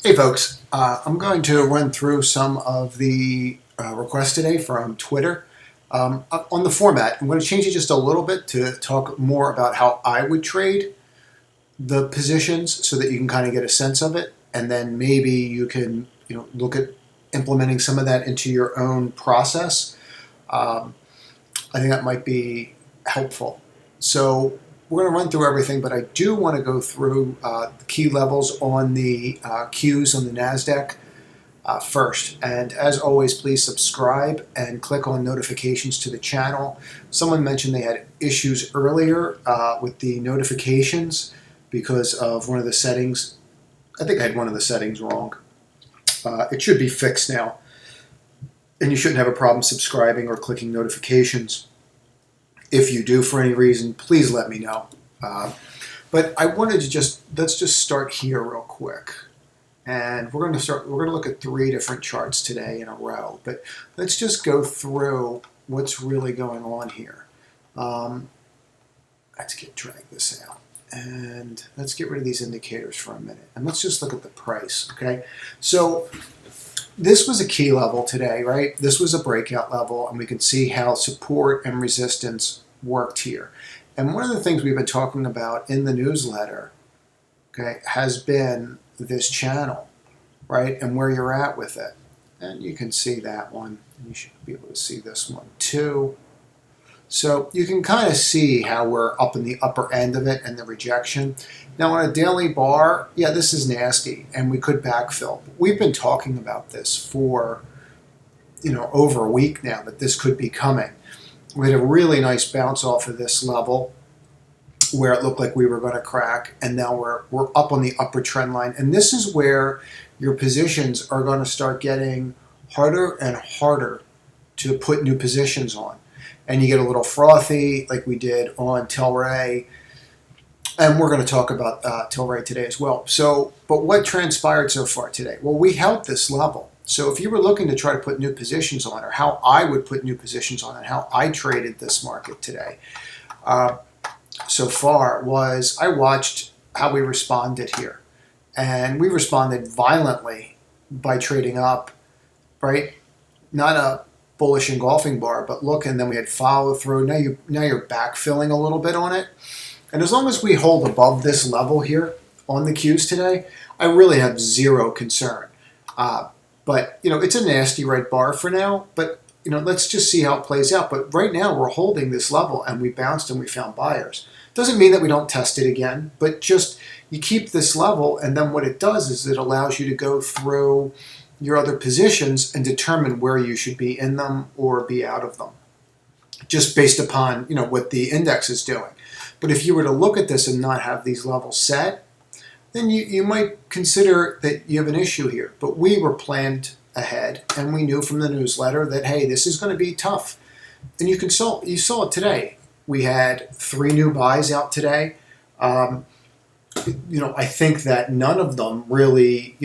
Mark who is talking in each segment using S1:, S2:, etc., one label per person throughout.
S1: Hey folks, I'm going to run through some of the requests today from Twitter. On the format, I'm going to change it just a little bit to talk more about how I would trade the positions so that you can kind of get a sense of it, and then maybe you can look at implementing some of that into your own process. Um, I think that might be helpful. So we're going to run through everything, but I do want to go through the key levels on the Qs on the NASDAQ first. And as always, please subscribe and click on notifications to the channel. Someone mentioned they had issues earlier with the notifications because of one of the settings. I think I had one of the settings wrong. It should be fixed now. And you shouldn't have a problem subscribing or clicking notifications. If you do for any reason, please let me know. But I wanted to let's just start here real quick. And we're going to look at 3 different charts today in a row. But let's just go through what's really going on here. Let's drag this out. And let's get rid of these indicators for a minute. And let's just look at the price, okay? So this was a key level today, right? This was a breakout level, and we can see how support and resistance worked here. And one of the things we've been talking about in the newsletter, okay, has been this channel, right? And where you're at with it. And you can see that one. You should be able to see this one too. So you can kind of see how we're up in the upper end of it and the rejection. Now on a daily bar, yeah, this is nasty and we could backfill. We've been talking about this for, over a week now, that this could be coming. We had a really nice bounce off of this level where it looked like we were going to crack, and now we're up on the upper trend line. And this is where your positions are going to start getting harder and harder to put new positions on. And you get a little frothy like we did on Tilray. And we're going to talk about Tilray today as well. So, but what transpired so far today? Well, we held this level. So if you were looking to try to put new positions on, or how I would put new positions on and how I traded this market today so far, was I watched how we responded here. And we responded violently by trading up, right? Not a bullish engulfing bar, but look, and then we had follow through. Now you're backfilling a little bit on it. And as long as we hold above this level here on the Qs today, I really have zero concern. But, it's a nasty red bar for now, but, let's just see how it plays out. But right now we're holding this level and we bounced and we found buyers. Doesn't mean that we don't test it again, but just you keep this level, and then what it does is it allows you to go through your other positions and determine where you should be in them or be out of them, just based upon, what the index is doing. But if you were to look at this and not have these levels set, then you might consider that you have an issue here. But we were planned ahead, and we knew from the newsletter that, hey, this is going to be tough. And you saw it today. We had 3 new buys out today. I think that none of them really,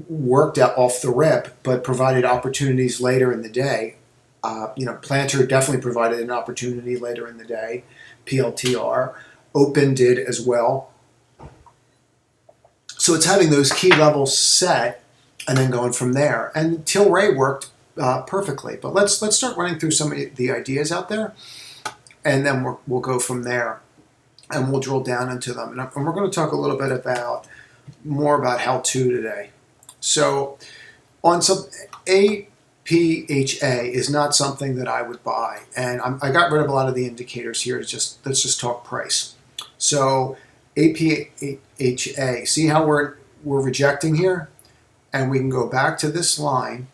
S1: worked out off the rip, but provided opportunities later in the day. Planter definitely provided an opportunity later in the day. PLTR. Open did as well. So it's having those key levels set and then going from there. And Tilray worked perfectly. But let's start running through some of the ideas out there, and then we'll go from there, and we'll drill down into them. And we're going to talk a little bit more about how-to today. So on some APHA is not something that I would buy, and I got rid of a lot of the indicators here. Let's just talk price. So APHA, see how we're rejecting here, and we can go back to this line,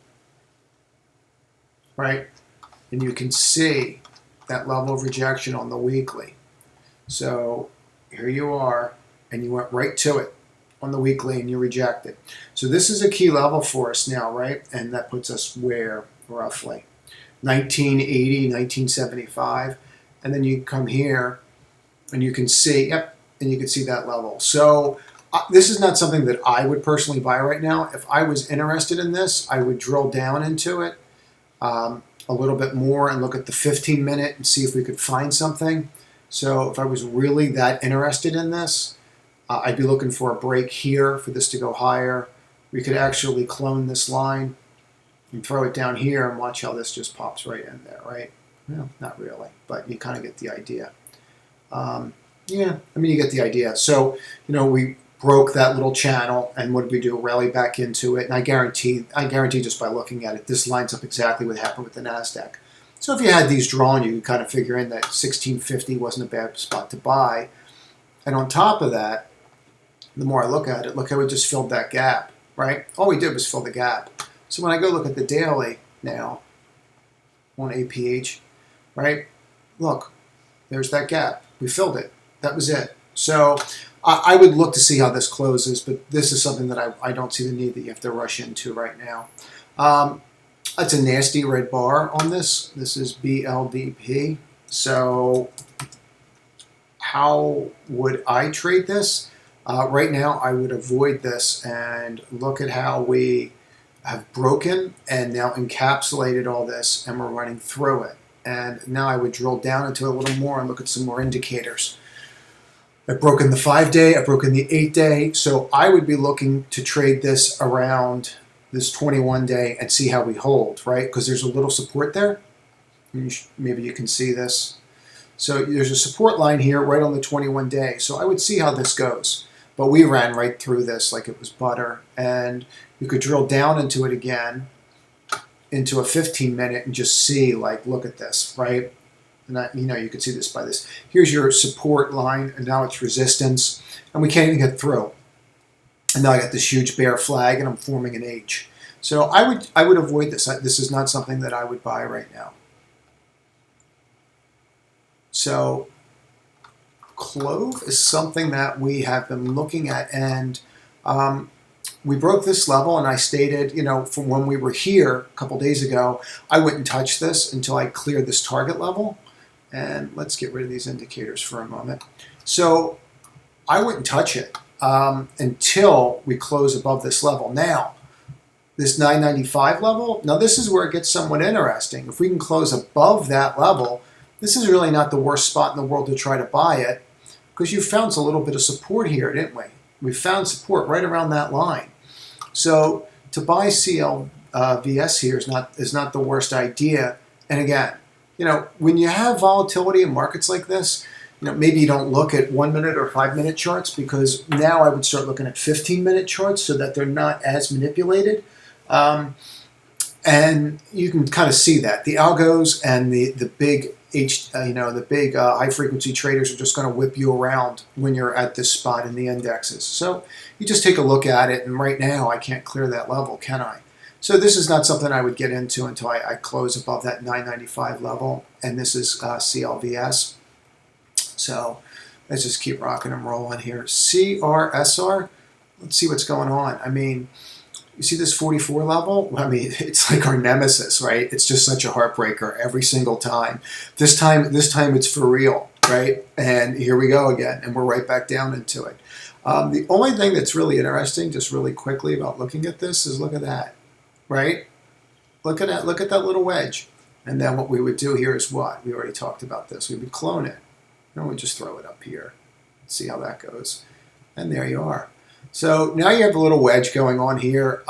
S1: right? And you can see that level of rejection on the weekly. So here you are, and you went right to it on the weekly and you rejected. So this is a key level for us now, right? And that puts us where, roughly? 1980, 1975. And then you come here and you can see, and you can see that level. So this is not something that I would personally buy right now. If I was interested in this, I would drill down into it a little bit more and look at the 15-minute and see if we could find something. So if I was really that interested in this, I'd be looking for a break here for this to go higher, we could actually clone this line and throw it down here and watch how this just pops right in there, right? No, not really, but you kind of get the idea. Yeah, I mean, you get the idea. So, we broke that little channel, and what did we do? Rally back into it, and I guarantee just by looking at it, this lines up exactly what happened with the NASDAQ. So if you had these drawn, you could kind of figure in that 1650 wasn't a bad spot to buy. And on top of that, the more I look at it, look how we just filled that gap, right? All we did was fill the gap. So when I go look at the daily now on APH, right? Look, there's that gap. We filled it. That was it. So I would look to see how this closes, but this is something that I don't see the need that you have to rush into right now. That's a nasty red bar on this. This is BLDP. So how would I trade this? Right now, I would avoid this and look at how we have broken and now encapsulated all this, and we're running through it. And now I would drill down into it a little more and look at some more indicators. I've broken the 5-day, I've broken the 8-day, so I would be looking to trade this around this 21-day and see how we hold, right? Because there's a little support there. Maybe you can see this. So there's a support line here right on the 21-day. So I would see how this goes. But we ran right through this like it was butter. And you could drill down into it again, into a 15-minute, and just see, like, look at this, right? And you can see this by this. Here's your support line, and now it's resistance. And we can't even get through. And now I got this huge bear flag, and I'm forming an H. So I would avoid this. This is not something that I would buy right now. So Clove is something that we have been looking at, and we broke this level, and I stated, from when we were here a couple days ago, I wouldn't touch this until I cleared this target level. And let's get rid of these indicators for a moment. So I wouldn't touch it until we close above this level. Now, this 995 level, now this is where it gets somewhat interesting. If we can close above that level, this is really not the worst spot in the world to try to buy it, because you found a little bit of support here, didn't we? We found support right around that line. So to buy CLVS here is not the worst idea. And again, when you have volatility in markets like this, maybe you don't look at 1-minute or 5-minute charts, because now I would start looking at 15-minute charts so that they're not as manipulated. And you can kind of see that the algos and the big high frequency traders are just going to whip you around when you're at this spot in the indexes. So you just take a look at it, and right now I can't clear that level, can I? So this is not something I would get into until I close above that 995 level, and this is CLVS. So let's just keep rocking and rolling here. CRSR, let's see what's going on. I mean, you see this 44 level? I mean, it's like our nemesis, right? It's just such a heartbreaker every single time. This time it's for real, right? And here we go again, and we're right back down into it. The only thing that's really interesting, just really quickly about looking at this, is look at that, right? Look at that little wedge. And then what we would do here is what? We already talked about this. We would clone it. And we just throw it up here. See how that goes. And there you are. So now you have a little wedge going on here.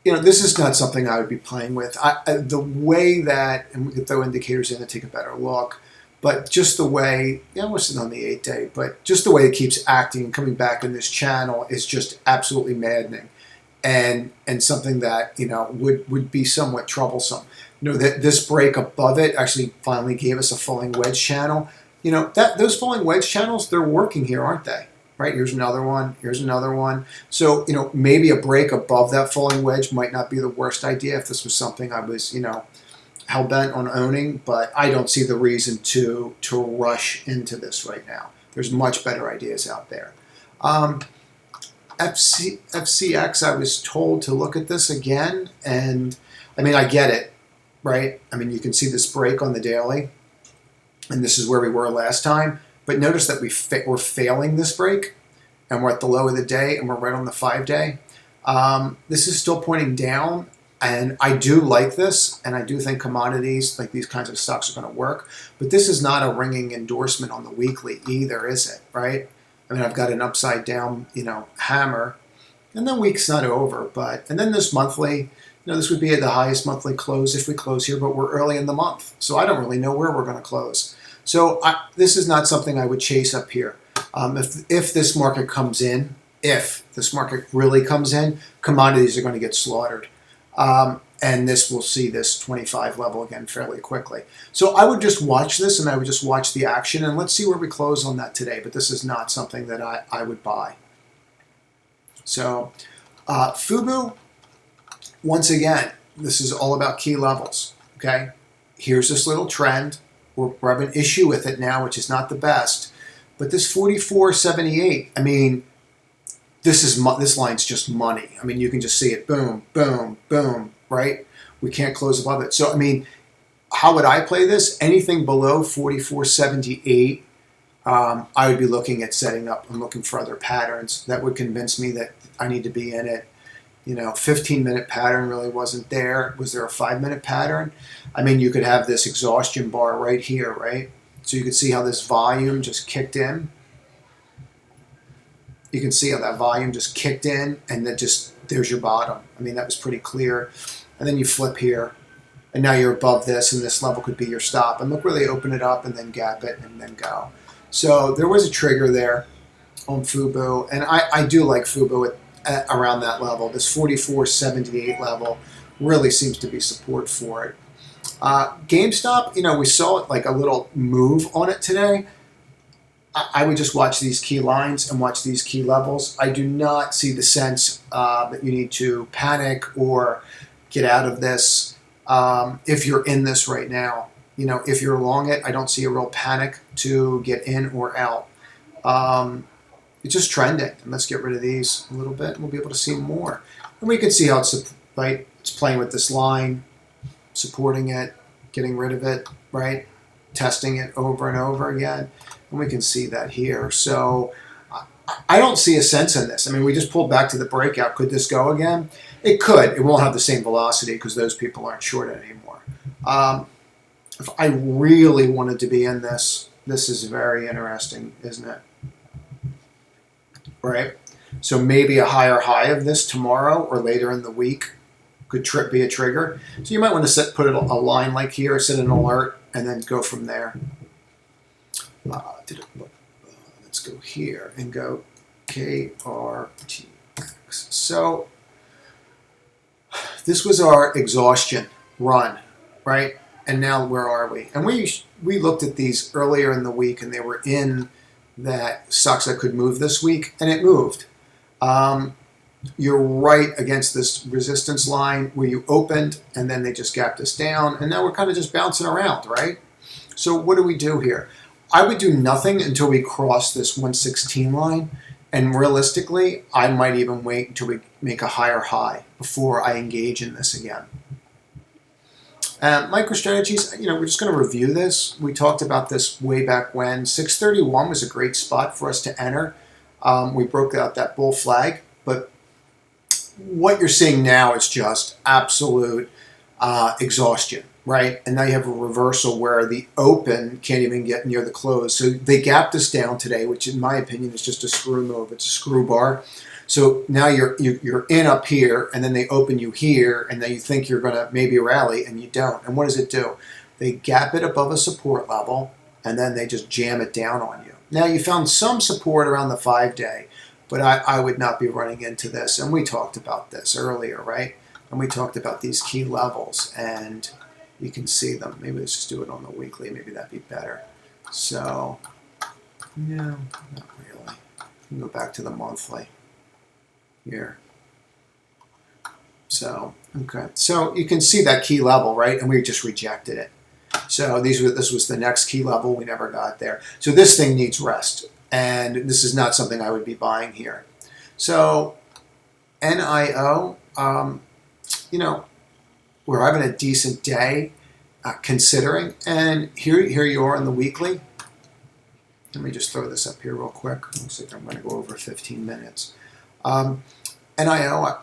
S1: This is not something I would be playing with. The way that, and we could throw indicators in and take a better look, but just the way, we're sitting on the 8-day, but just the way it keeps acting and coming back in this channel is just absolutely maddening, and something that would be somewhat troublesome. That this break above it actually finally gave us a falling wedge channel. Those falling wedge channels, they're working here, aren't they? Right, here's another one, here's another one. So, maybe a break above that falling wedge might not be the worst idea if this was something I was, hell-bent on owning, but I don't see the reason to rush into this right now. There's much better ideas out there. FCX, I was told to look at this again, and, I mean, I get it, right? I mean, you can see this break on the daily, and this is where we were last time. But notice that we're failing this break, and we're at the low of the day, and we're right on the 5-day. This is still pointing down, and I do like this, and I do think commodities, like these kinds of stocks, are going to work. But this is not a ringing endorsement on the weekly either, is it? Right? I mean, I've got an upside down, hammer, And the week's not over, and then this monthly, this would be at the highest monthly close if we close here, but we're early in the month. So I don't really know where we're going to close. So this is not something I would chase up here. If this market comes in, if this market really comes in, commodities are going to get slaughtered. And we'll see this 25 level again fairly quickly. So I would just watch this, and I would just watch the action, and let's see where we close on that today. But this is not something that I would buy. So Fubu, once again, this is all about key levels, okay? Here's this little trend. We're having an issue with it now, which is not the best. But this 44.78, I mean, this line's just money. I mean, you can just see it, boom, boom, boom, right? We can't close above it. So, I mean, how would I play this? Anything below 44.78, I would be looking at setting up and looking for other patterns that would convince me that I need to be in it. 15-minute pattern really wasn't there. Was there a 5-minute pattern? I mean, you could have this exhaustion bar right here, right? So you can see how this volume just kicked in. You can see how that volume just kicked in, and then there's your bottom. I mean, that was pretty clear. And then you flip here, and now you're above this, and this level could be your stop. And look where they open it up and then gap it and then go. So there was a trigger there on Fubu, and I do like Fubu at around that level. This 44.78 level really seems to be support for it. GameStop, we saw it like a little move on it today. I would just watch these key lines and watch these key levels. I do not see the sense that you need to panic or get out of this if you're in this right now. If you're long it, I don't see a real panic to get in or out. It's just trending. And let's get rid of these a little bit, and we'll be able to see more. And we can see how it's playing with this line, supporting it, getting rid of it, right? Testing it over and over again. And we can see that here. So I don't see a sense in this. I mean, we just pulled back to the breakout. Could this go again? It could. It won't have the same velocity because those people aren't short anymore. If I really wanted to be in this, this is very interesting, isn't it? Right? So maybe a higher high of this tomorrow or later in the week could be a trigger. So you might want to put a line like here, set an alert, and then go from there. Let's go here and go KRTX. So this was our exhaustion run, right? And now where are we? And we looked at these earlier in the week, and they were in that stocks that could move this week, and it moved. You're right against this resistance line where you opened, and then they just gapped us down, and now we're kind of just bouncing around, right? So what do we do here? I would do nothing until we cross this 116 line, and realistically, I might even wait until we make a higher high before I engage in this again. MicroStrategies, we're just going to review this. We talked about this way back when. 631 was a great spot for us to enter. We broke out that bull flag, but what you're seeing now is just absolute exhaustion, right? And now you have a reversal where the open can't even get near the close. So they gapped us down today, which in my opinion is just a screw move. It's a screw bar. So now you're in up here, and then they open you here, and then you think you're going to maybe rally, and you don't. And what does it do? They gap it above a support level, and then they just jam it down on you. Now you found some support around the 5-day, but I would not be running into this. And we talked about this earlier, right? And we talked about these key levels, and you can see them. Maybe let's just do it on the weekly. Maybe that'd be better. So, no, not really. Go back to the monthly here. So, okay. So you can see that key level, right? And we just rejected it. So this was the next key level. We never got there. So this thing needs rest. And this is not something I would be buying here. So NIO, we're having a decent day considering. And here you are on the weekly. Let me just throw this up here real quick. Looks like I'm going to go over 15 minutes. NIO,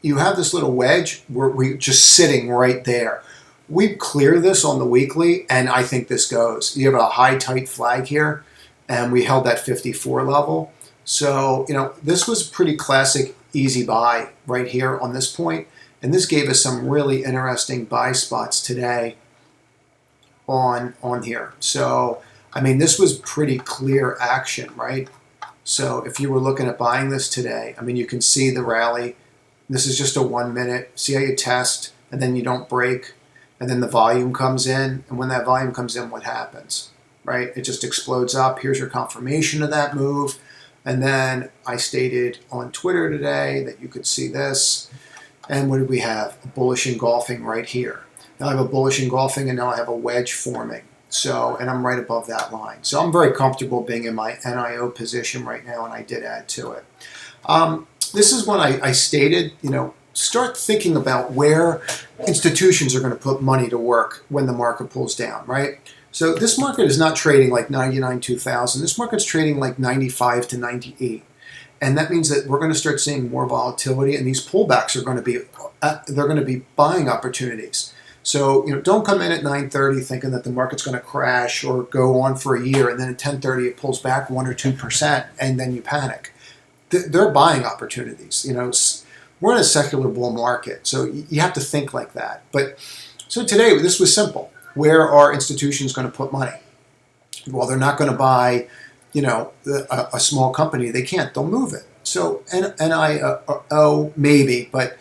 S1: you have this little wedge where we're just sitting right there. We clear this on the weekly, and I think this goes. You have a high tight flag here, and we held that 54 level. So, this was a pretty classic easy buy right here on this point. And this gave us some really interesting buy spots today on here. So, I mean, this was pretty clear action, right? So if you were looking at buying this today, I mean, you can see the rally. This is just a 1 minute. See how you test, and then you don't break, and then the volume comes in. And when that volume comes in, what happens, right? It just explodes up. Here's your confirmation of that move. And then I stated on Twitter today that you could see this. And what did we have? A bullish engulfing right here. Now I have a bullish engulfing, and now I have a wedge forming. So, and I'm right above that line. So I'm very comfortable being in my NIO position right now, and I did add to it. This is when I stated, you know, start thinking about where institutions are going to put money to work when the market pulls down, right? So this market is not trading like 99, 2000. This market's trading like 95 to 98. And that means that we're going to start seeing more volatility, and these pullbacks are going to be, they're going to be buying opportunities. So, you know, don't come in at 9:30 thinking that the market's going to crash or go on for a year, and then at 10:30 it pulls back 1 or 2%, and then you panic. They're buying opportunities. You know, we're in a secular bull market, so you have to think like that. But so today, this was simple. Where are institutions going to put money? Well, they're not going to buy, you know, a small company. They can't. They'll move it. So NIO maybe, but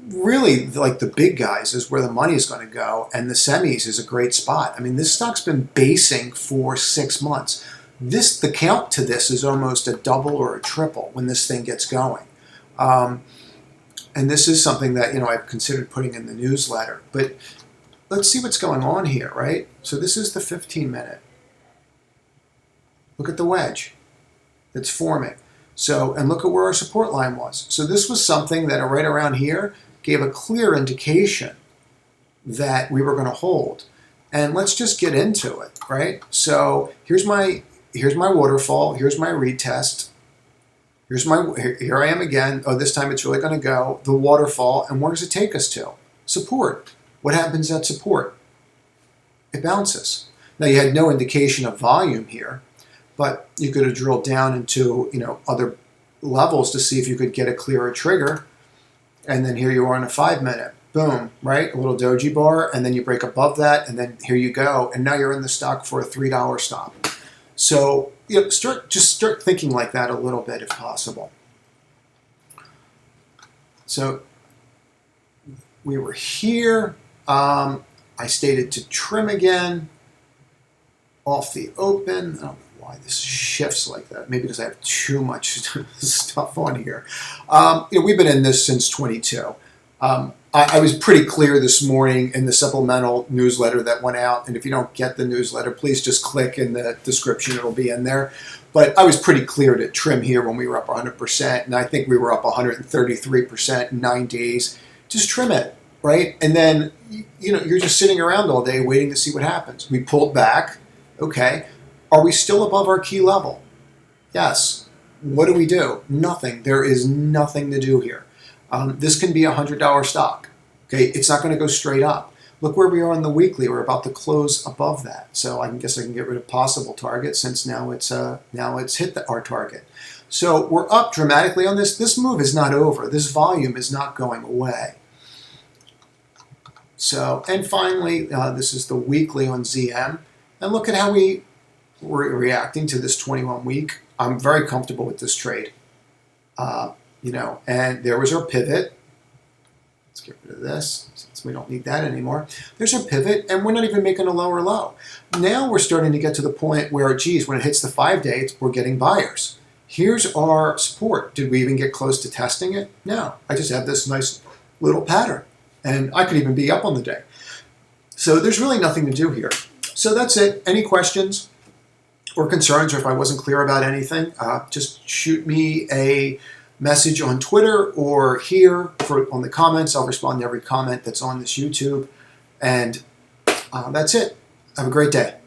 S1: really, like the big guys is where the money is going to go, and the semis is a great spot. I mean, this stock's been basing for 6 months. The count to this is almost a double or a triple when this thing gets going. And this is something that, you know, I've considered putting in the newsletter. But let's see what's going on here, right? So this is the 15-minute. Look at the wedge that's forming. So, and look at where our support line was. So this was something that right around here gave a clear indication that we were going to hold. And let's just get into it, right? So here's my waterfall. Here's my retest. Here I am again. Oh, this time it's really going to go. The waterfall. And where does it take us to? Support. What happens at support? It bounces. Now you had no indication of volume here, but you could have drilled down into, you know, other levels to see if you could get a clearer trigger. And then here you are on a 5-minute. Boom, right? A little doji bar, and then you break above that, and then here you go. And now you're in the stock for a $3 stop. So, you know, just start thinking like that a little bit if possible. So we were here. I stated to trim again off the open. I don't know why this shifts like that. Maybe because I have too much stuff on here. You know, we've been in this since 22. I was pretty clear this morning in the supplemental newsletter that went out. And if you don't get the newsletter, please just click in the description. It'll be in there. But I was pretty clear to trim here when we were up 100%. And I think we were up 133% in 9 days. Just trim it, right? And then, you know, you're just sitting around all day waiting to see what happens. We pulled back. Okay. Are we still above our key level? Yes. What do we do? Nothing. There is nothing to do here. This can be a $100 stock. Okay, it's not going to go straight up. Look where we are on the weekly. We're about to close above that. So I guess I can get rid of possible target since now it's hit our target. So we're up dramatically on this. This move is not over. This volume is not going away. So, and finally, this is the weekly on ZM. And look at how we're reacting to this 21 week. I'm very comfortable with this trade. You know, and there was our pivot. Let's get rid of this since we don't need that anymore. There's our pivot, and we're not even making a lower low. Now we're starting to get to the point where, geez, when it hits the 5-day, we're getting buyers. Here's our support. Did we even get close to testing it? No. I just have this nice little pattern, and I could even be up on the day. So there's really nothing to do here. So that's it. Any questions or concerns, or if I wasn't clear about anything, just shoot me a message on Twitter or here on the comments. I'll respond to every comment that's on this YouTube. And that's it. Have a great day.